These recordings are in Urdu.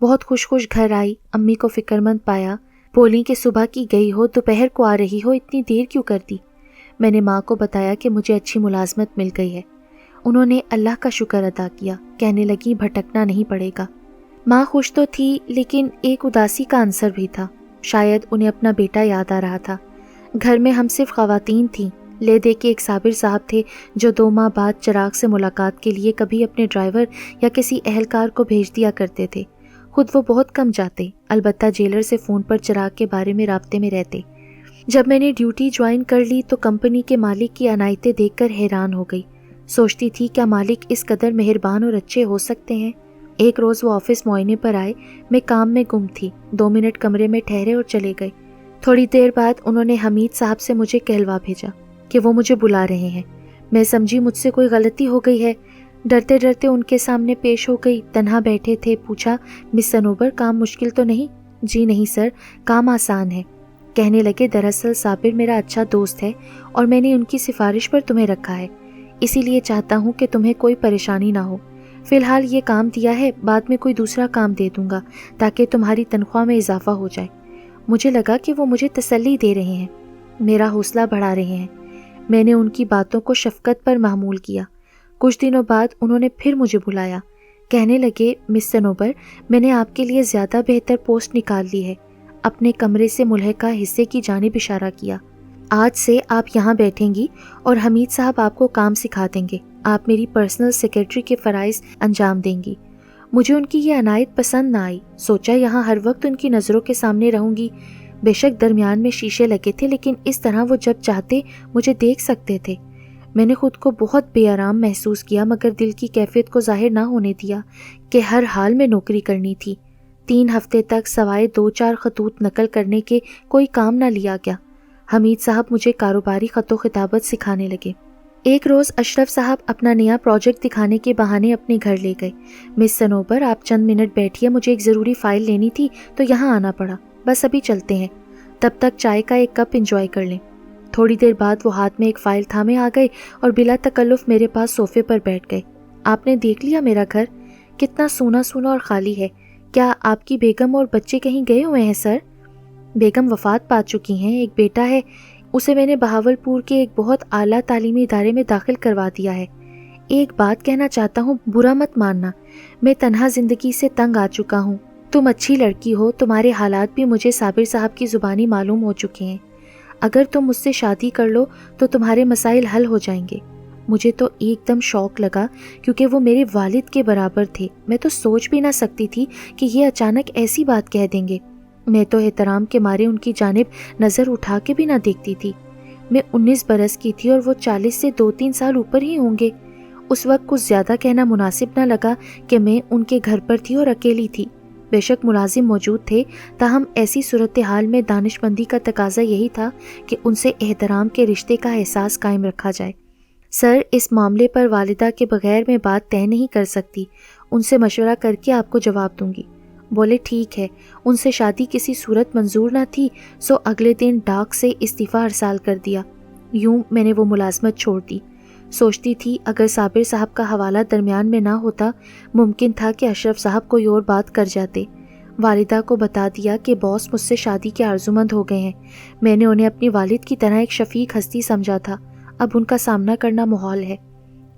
بہت خوش خوش گھر آئی، امی کو فکرمند پایا، بولی کہ صبح کی گئی ہو دوپہر کو آ رہی ہو، اتنی دیر کیوں کر دی؟ میں نے ماں کو بتایا کہ مجھے اچھی ملازمت مل گئی ہے۔ انہوں نے اللہ کا شکر ادا کیا، کہنے لگی بھٹکنا نہیں پڑے گا۔ ماں خوش تو تھی لیکن ایک اداسی کا عنصر بھی تھا، شاید انہیں اپنا بیٹا یاد آ رہا تھا۔ گھر میں ہم صرف خواتین تھیں، لے دے کے ایک صابر صاحب تھے جو 2 ماہ بعد چراغ سے ملاقات کے لیے کبھی اپنے ڈرائیور یا کسی اہلکار کو بھیج دیا کرتے تھے۔ خود وہ بہت کم جاتے، البتہ جیلر سے فون پر چراغ کے بارے میں رابطے میں رہتے۔ جب میں نے ڈیوٹی جوائن کر لی تو کمپنی کے مالک کی عنایتیں دیکھ کر حیران ہو گئی، سوچتی تھی کیا مالک اس قدر مہربان اور اچھے ہو سکتے ہیں۔ ایک روز وہ آفس معائنے پر آئے، میں کام میں گم تھی، 2 منٹ کمرے میں ٹھہرے اور چلے گئے۔ تھوڑی دیر بعد انہوں نے حمید صاحب سے مجھے کہلوا بھیجا کہ وہ مجھے بلا رہے ہیں۔ میں سمجھی مجھ سے کوئی غلطی ہو گئی ہے، ڈرتے ڈرتے ان کے سامنے پیش ہو گئی۔ تنہا بیٹھے تھے، پوچھا مس صنوبر کام مشکل تو نہیں؟ جی نہیں سر، کام آسان ہے۔ کہنے لگے دراصل صابر میرا اچھا دوست ہے اور میں نے ان کی سفارش پر تمہیں رکھا ہے، اسی لیے چاہتا ہوں کہ تمہیں کوئی پریشانی نہ ہو۔ فی الحال یہ کام دیا ہے، بعد میں کوئی دوسرا کام دے دوں گا تاکہ تمہاری تنخواہ میں اضافہ ہو جائے۔ مجھے لگا کہ وہ مجھے تسلی دے رہے ہیں، میرا حوصلہ بڑھا رہے ہیں۔ میں نے ان کی باتوں کو شفقت پر محمول کیا۔ کچھ دنوں بعد انہوں نے پھر مجھے بلایا، کہنے لگے مس صنوبر میں نے آپ کے لیے زیادہ بہتر پوسٹ نکال لی ہے۔ اپنے کمرے سے ملحقہ حصے کی جانب اشارہ کیا۔ آج سے آپ یہاں بیٹھیں گی اور حمید صاحب آپ کو کام سکھا دیں گے، آپ میری پرسنل سیکرٹری کے فرائض انجام دیں گی۔ مجھے ان کی یہ عنایت پسند نہ آئی، سوچا یہاں ہر وقت ان کی نظروں کے سامنے رہوں گی۔ بے شک درمیان میں شیشے لگے تھے لیکن اس طرح وہ جب چاہتے مجھے دیکھ سکتے تھے۔ میں نے خود کو بہت بے آرام محسوس کیا مگر دل کی کیفیت کو ظاہر نہ ہونے دیا کہ ہر حال میں نوکری کرنی تھی۔ 3 ہفتے تک سوائے 2-4 خطوط نقل کرنے کے کوئی کام نہ لیا گیا۔ حمید صاحب مجھے کاروباری خط و خطابت سکھانے لگے۔ ایک روز اشرف صاحب اپنا نیا پروجیکٹ دکھانے کے بہانے اپنے گھر لے گئے۔ مس صنوبر آپ چند منٹ بیٹھیے، مجھے ایک ضروری فائل لینی تھی تو یہاں آنا پڑا، بس ابھی چلتے ہیں، تب تک چائے کا ایک کپ انجوائے کر لیں۔ تھوڑی دیر بعد وہ ہاتھ میں ایک فائل تھامے آ گئے اور بلا تکلف میرے پاس صوفے پر بیٹھ گئے۔ آپ نے دیکھ لیا میرا گھر؟ کتنا سونا سونا اور خالی ہے۔ کیا آپ کی بیگم اور بچے کہیں گئے ہوئے ہیں سر؟ بیگم وفات پا چکی ہیں، ایک بیٹا ہے، اسے میں نے بہاولپور کے ایک بہت اعلیٰ تعلیمی ادارے میں داخل کروا دیا ہے۔ ایک بات کہنا چاہتا ہوں، برا مت ماننا، میں تنہا زندگی سے تنگ آ چکا ہوں۔ تم اچھی لڑکی ہو، تمہارے حالات بھی مجھے صابر صاحب کی زبانی معلوم ہو چکے ہیں۔ اگر تم مجھ سے شادی کر لو تو تمہارے مسائل حل ہو جائیں گے۔ مجھے تو ایک دم شوق لگا کیونکہ وہ میرے والد کے برابر تھے، میں تو سوچ بھی نہ سکتی تھی کہ یہ اچانک ایسی بات کہہ دیں گے۔ میں تو احترام کے مارے ان کی جانب نظر اٹھا کے بھی نہ دیکھتی تھی۔ میں 19 برس کی تھی اور وہ 40 سے 2-3 سال اوپر ہی ہوں گے۔ اس وقت کچھ زیادہ کہنا مناسب نہ لگا کہ میں ان کے گھر پر تھی اور اکیلی تھی۔ بے شک ملازم موجود تھے، تاہم ایسی صورتحال میں دانش مندی کا تقاضا یہی تھا کہ ان سے احترام کے رشتے کا احساس قائم رکھا جائے۔ سر، اس معاملے پر والدہ کے بغیر میں بات طے نہیں کر سکتی، ان سے مشورہ کر کے آپ کو جواب دوں گی۔ بولے ٹھیک ہے۔ ان سے شادی کسی صورت منظور نہ تھی، سو اگلے دن ڈاک سے استعفیٰ ارسال کر دیا۔ یوں میں نے وہ ملازمت چھوڑ دی۔ سوچتی تھی اگر صابر صاحب کا حوالہ درمیان میں نہ ہوتا، ممکن تھا کہ اشرف صاحب کوئی اور بات کر جاتے۔ والدہ کو بتا دیا کہ باس مجھ سے شادی کے آرزومند ہو گئے ہیں۔ میں نے انہیں اپنی والد کی طرح ایک شفیق ہستی سمجھا تھا، اب ان کا سامنا کرنا محال ہے۔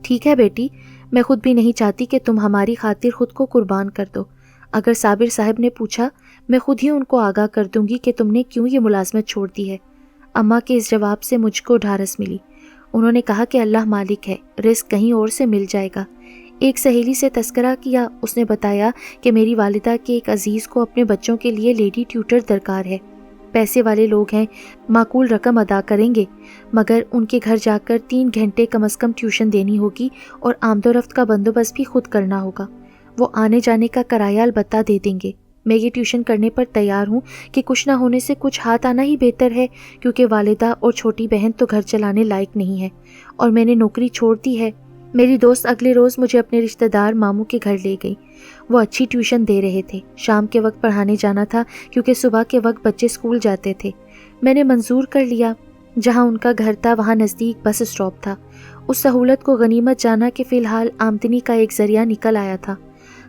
ٹھیک ہے بیٹی، میں خود بھی نہیں چاہتی کہ تم ہماری خاطر خود کو قربان کر دو۔ اگر صابر صاحب نے پوچھا، میں خود ہی ان کو آگاہ کر دوں گی کہ تم نے کیوں یہ ملازمت چھوڑ دی ہے۔ اماں کے اس جواب سے مجھ کو ڈھارس ملی۔ انہوں نے کہا کہ اللہ مالک ہے، رزق کہیں اور سے مل جائے گا۔ ایک سہیلی سے تذکرہ کیا، اس نے بتایا کہ میری والدہ کے ایک عزیز کو اپنے بچوں کے لیے لیڈی ٹیوٹر درکار ہے، پیسے والے لوگ ہیں، معقول رقم ادا کریں گے، مگر ان کے گھر جا کر 3 گھنٹے کم از کم ٹیوشن دینی ہوگی اور آمد و رفت کا بندوبست بھی خود کرنا ہوگا۔ وہ آنے جانے کا کرایہ البتہ دے دیں گے۔ میں یہ ٹیوشن کرنے پر تیار ہوں کہ کچھ نہ ہونے سے کچھ ہاتھ آنا ہی بہتر ہے، کیونکہ والدہ اور چھوٹی بہن تو گھر چلانے لائق نہیں ہے اور میں نے نوکری چھوڑ دی ہے۔ میری دوست اگلے روز مجھے اپنے رشتہ دار ماموں کے گھر لے گئی۔ وہ اچھی ٹیوشن دے رہے تھے، شام کے وقت پڑھانے جانا تھا کیونکہ صبح کے وقت بچے اسکول جاتے تھے۔ میں نے منظور کر لیا۔ جہاں ان کا گھر تھا وہاں نزدیک بس اسٹاپ تھا۔ اس سہولت کو غنیمت جانا کہ فی الحال آمدنی کا ایک ذریعہ نکل آیا تھا۔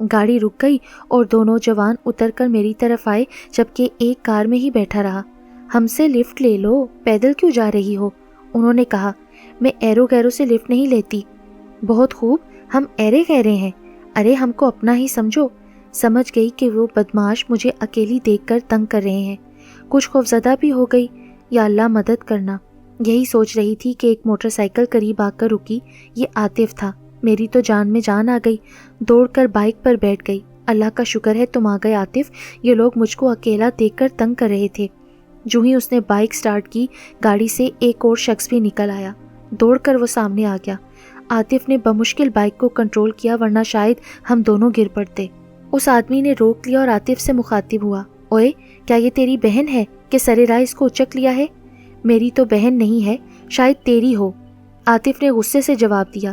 گاڑی رک گئی اور دونوں جوان اتر کر میری طرف آئے جبکہ ایک کار میں ہی بیٹھا رہا۔ ہم سے لفٹ لے لو، پیدل کیوں جا رہی ہو؟ انہوں نے کہا۔ میں ایرو گیرو سے لفٹ نہیں لیتی۔ بہت خوب، ہم ایرے گہرے ہیں، ارے ہم کو اپنا ہی سمجھو۔ سمجھ گئی کہ وہ بدماش مجھے اکیلی دیکھ کر تنگ کر رہے ہیں۔ کچھ خوفزدہ بھی ہو گئی، یا اللہ مدد کرنا۔ یہی سوچ رہی تھی کہ ایک موٹر سائیکل قریب آ کر رکی۔ یہ عاطف تھا۔ میری تو جان میں جان آ گئی، دوڑ کر بائک پر بیٹھ گئی۔ اللہ کا شکر ہے تم آ گئے عاطف، یہ لوگ مجھ کو اکیلا دیکھ کر تنگ کر رہے تھے۔ جو ہی اس نے بائک سٹارٹ کی، گاڑی سے ایک اور شخص بھی نکل آیا۔ دوڑ کر وہ سامنے آ گیا۔ عاطف نے بمشکل بائک کو کنٹرول کیا ورنہ شاید ہم دونوں گر پڑتے۔ اس آدمی نے روک لیا اور عاطف سے مخاطب ہوا۔ اوئے، کیا یہ تیری بہن ہے کہ سرے راہ اس کو اچک لیا ہے؟ میری تو بہن نہیں ہے، شاید تیری ہو، عاطف نے غصے سے جواب دیا۔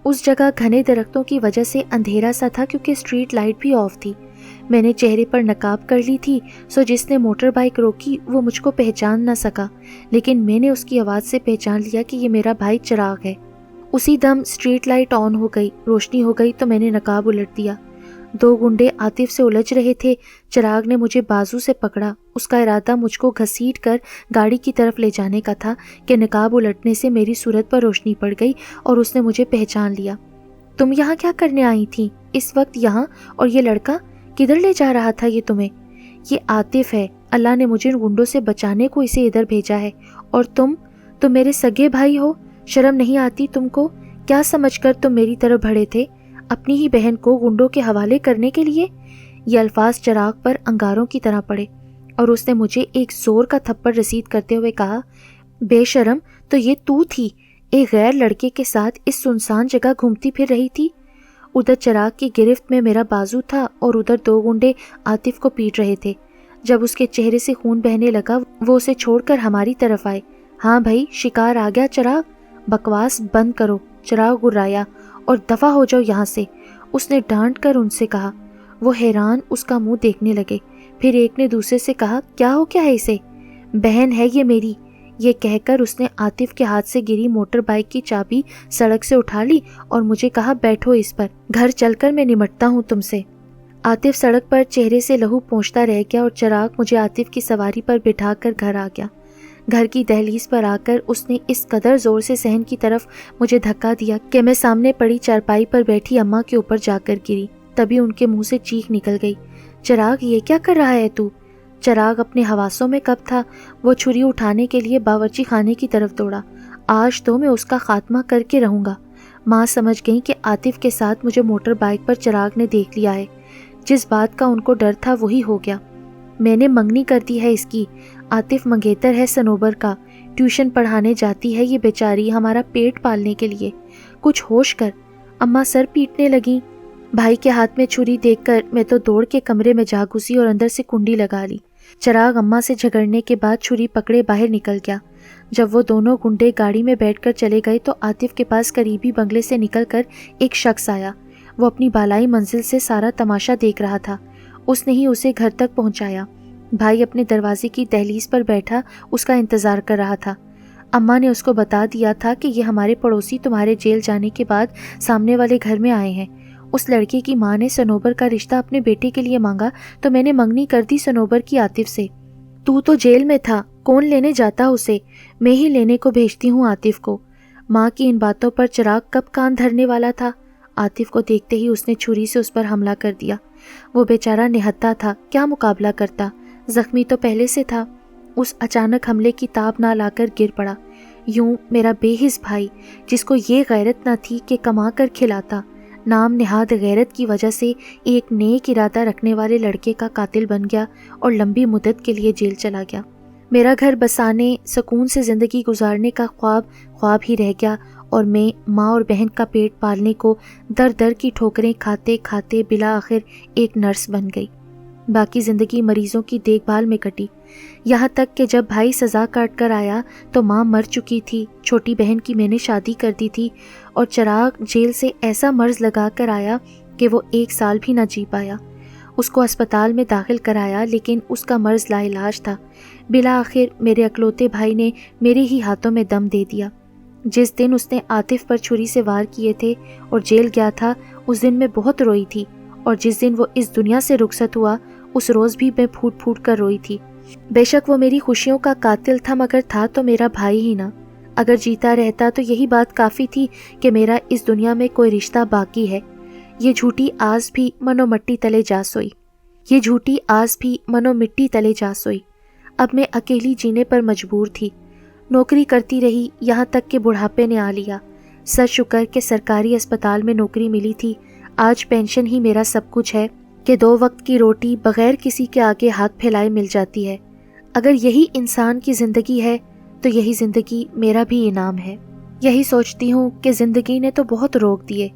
اس جگہ گھنے درختوں کی وجہ سے اندھیرا سا تھا کیونکہ اسٹریٹ لائٹ بھی آف تھی۔ میں نے چہرے پر نقاب کر لی تھی، سو جس نے موٹر بائک روکی وہ مجھ کو پہچان نہ سکا، لیکن میں نے اس کی آواز سے پہچان لیا کہ یہ میرا بھائی چراغ ہے۔ اسی دم اسٹریٹ لائٹ آن ہو گئی، روشنی ہو گئی تو میں نے نقاب الٹ دیا۔ دو گنڈے عاطف سے الجھ رہے تھے۔ چراغ نے مجھے بازو سے پکڑا۔ اس کا ارادہ مجھ کو گھسیٹ کر گاڑی کی طرف لے جانے کا تھا کہ نقاب الٹنے سے میری صورت پر روشنی پڑ گئی اور اس نے مجھے پہچان لیا۔ تم یہاں کیا کرنے آئی تھیں اس وقت یہاں؟ اور یہ لڑکا کدھر لے جا رہا تھا یہ تمہیں؟ یہ عاطف ہے، اللہ نے مجھے ان گنڈوں سے بچانے کو اسے ادھر بھیجا ہے۔ اور تم میرے سگے بھائی ہو، شرم نہیں آتی تم کو؟ کیا سمجھ کر تم میری طرف بڑھے تھے؟ اپنی ہی بہن کو گنڈوں کے حوالے کرنے کے لیے؟ یہ الفاظ چراغ پر انگاروں کی طرح پڑے اور اس نے مجھے ایک زور کا تھپڑ رسید کرتے ہوئے کہا، بے شرم، تو یہ تو تھی، ایک غیر لڑکے کے ساتھ اس سنسان جگہ گھومتی پھر رہی تھی؟ ادھر چراغ کی گرفت میں میرا بازو تھا اور ادھر دو گنڈے عاطف کو پیٹ رہے تھے۔ جب اس کے چہرے سے خون بہنے لگا وہ اسے چھوڑ کر ہماری طرف آئے۔ ہاں بھائی، شکار آ گیا چراغ، بکواس بند کرو، چراغ گرایا، اور دفع ہو جاؤ یہاں سے، اس نے ڈانٹ کر ان سے کہا۔ وہ حیران اس کا منہ دیکھنے لگے، پھر ایک نے دوسرے سے کہا، کیا ہو کیا ہے اسے؟ بہن ہے یہ میری، یہ کہہ کر اس نے عاطف کے ہاتھ سے گری موٹر بائک کی چابی سڑک سے اٹھا لی اور مجھے کہا، بیٹھو اس پر، گھر چل کر میں نمٹتا ہوں تم سے۔ عاطف سڑک پر چہرے سے لہو پونچھتا رہ گیا اور چراغ مجھے عاطف کی سواری پر بٹھا کر گھر آ گیا۔ گھر کی دہلیز پر آ کر اس نے اس قدر زور سے صحن کی طرف مجھے دھکا دیا کہ میں سامنے پڑی چارپائی پر بیٹھی اماں کے اوپر جا کر گری۔ تبھی ان کے منہ سے چیخ نکل گئی، چراغ یہ کیا کر رہا ہے تو؟ چراغ اپنے حواسوں میں کب تھا؟ وہ چھری اٹھانے کے لیے باورچی خانے کی طرف دوڑا۔ آج تو میں اس کا خاتمہ کر کے رہوں گا۔ ماں سمجھ گئی کہ عاطف کے ساتھ مجھے موٹر بائک پر چراغ نے دیکھ لیا ہے۔ جس بات کا ان کو ڈر تھا وہی ہو گیا۔ میں نے منگنی کر دی ہے اس کی۔ عاطف منگیتر ہے صنوبر کا، ٹیوشن پڑھانے جاتی ہے یہ بیچاری ہمارا پیٹ پالنے کے لیے۔ کچھ ہوش کر۔ اماں سر پیٹنے لگیں۔ بھائی کے ہاتھ میں چھری دیکھ کر میں تو دوڑ کے کمرے میں جا گھسی اور اندر سے کنڈی لگا لی۔ چراغ اماں سے جھگڑنے کے بعد چھری پکڑے باہر نکل گیا۔ جب وہ دونوں گنڈے گاڑی میں بیٹھ کر چلے گئے تو عاطف کے پاس قریبی بنگلے سے نکل کر ایک شخص آیا۔ وہ اپنی بالائی منزل سے سارا تماشا دیکھ رہا تھا۔ اس نے ہی اسے گھر تک پہنچایا۔ بھائی اپنے دروازے کی دہلیز پر بیٹھا اس کا انتظار کر رہا تھا۔ اماں نے اس کو بتا دیا تھا کہ یہ ہمارے پڑوسی تمہارے جیل جانے کے بعد سامنے والے گھر میں آئے ہیں۔ اس لڑکے کی ماں نے صنوبر کا رشتہ اپنے بیٹے کے لیے مانگا تو میں نے منگنی کر دی صنوبر کی عاطف سے۔ تو جیل میں تھا، کون لینے جاتا اسے؟ میں ہی لینے کو بھیجتی ہوں عاطف کو۔ ماں کی ان باتوں پر چراغ کب کان دھرنے والا تھا؟ عاطف کو دیکھتے ہی اس نے چھری سے اس پر حملہ کر دیا۔ وہ بیچارہ نہتا تھا، کیا مقابلہ کرتا؟ زخمی تو پہلے سے تھا۔ اس اچانک حملے کی تاب نہ لا کر گر پڑا۔ یوں میرا بے حس بھائی، جس کو یہ غیرت نہ تھی کہ کما کر کھلاتا، نام نہاد غیرت کی وجہ سے ایک نیک ارادہ رکھنے والے لڑکے کا قاتل بن گیا اور لمبی مدت کے لیے جیل چلا گیا۔ میرا گھر بسانے، سکون سے زندگی گزارنے کا خواب ہی رہ گیا اور میں ماں اور بہن کا پیٹ پالنے کو در در کی ٹھوکریں کھاتے کھاتے بالآخر ایک نرس بن گئی۔ باقی زندگی مریضوں کی دیکھ بھال میں کٹی، یہاں تک کہ جب بھائی سزا کاٹ کر آیا تو ماں مر چکی تھی، چھوٹی بہن کی میں نے شادی کر دی تھی اور چراغ جیل سے ایسا مرض لگا کر آیا کہ وہ 1 سال بھی نہ جی پایا۔ اس کو اسپتال میں داخل کرایا لیکن اس کا مرض لا علاج تھا۔ بالآخر میرے اکلوتے بھائی نے میرے ہی ہاتھوں میں دم دے دیا۔ جس دن اس نے عاطف پر چھری سے وار کیے تھے اور جیل گیا تھا، اس دن میں بہت روئی تھی اور جس دن وہ اس دنیا سے رخصت ہوا اس روز بھی میں پھوٹ پھوٹ کر روئی تھی۔ بے شک وہ میری خوشیوں کا قاتل تھا، مگر تھا تو میرا بھائی ہی نا۔ اگر جیتا رہتا تو یہی بات کافی تھی کہ میرا اس دنیا میں کوئی رشتہ باقی ہے۔ یہ جھوٹی آس بھی منو مٹی تلے جا سوئی، یہ جھوٹی آس بھی منو مٹی تلے جا سوئی۔ اب میں اکیلی جینے پر مجبور تھی۔ نوکری کرتی رہی یہاں تک کہ بڑھاپے نے آ لیا۔ سر شکر کہ سرکاری اسپتال میں نوکری ملی تھی۔ آج پینشن ہی میرا سب کچھ ہے کہ 2 وقت کی روٹی بغیر کسی کے آگے ہاتھ پھیلائے مل جاتی ہے۔ اگر یہی انسان کی زندگی ہے تو یہی زندگی میرا بھی انعام ہے۔ یہی سوچتی ہوں کہ زندگی نے تو بہت روک دیے،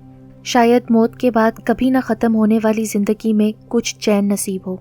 شاید موت کے بعد کبھی نہ ختم ہونے والی زندگی میں کچھ چین نصیب ہو۔